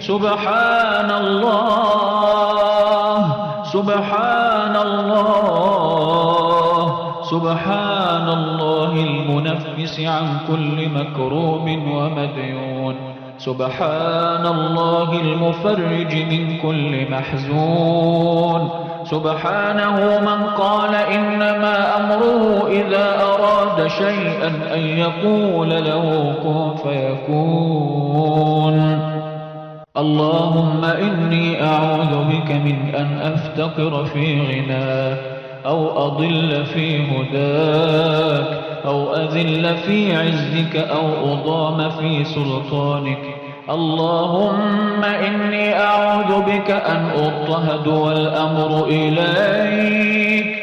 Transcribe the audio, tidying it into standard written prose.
سبحان الله سبحان الله سبحان الله المنفس عن كل مكروب ومديون سبحان الله المفرج من كل محزون سبحانه من قال إنما أمره إذا أراد شيئا أن يقول له كن فيكون اللهم إني أعوذ بك من أن أفتقر في غناك أو أضل في هداك أو أذل في عزك أو أضام في سلطانك اللهم إني أعوذ بك أن أضطهد والأمر إليك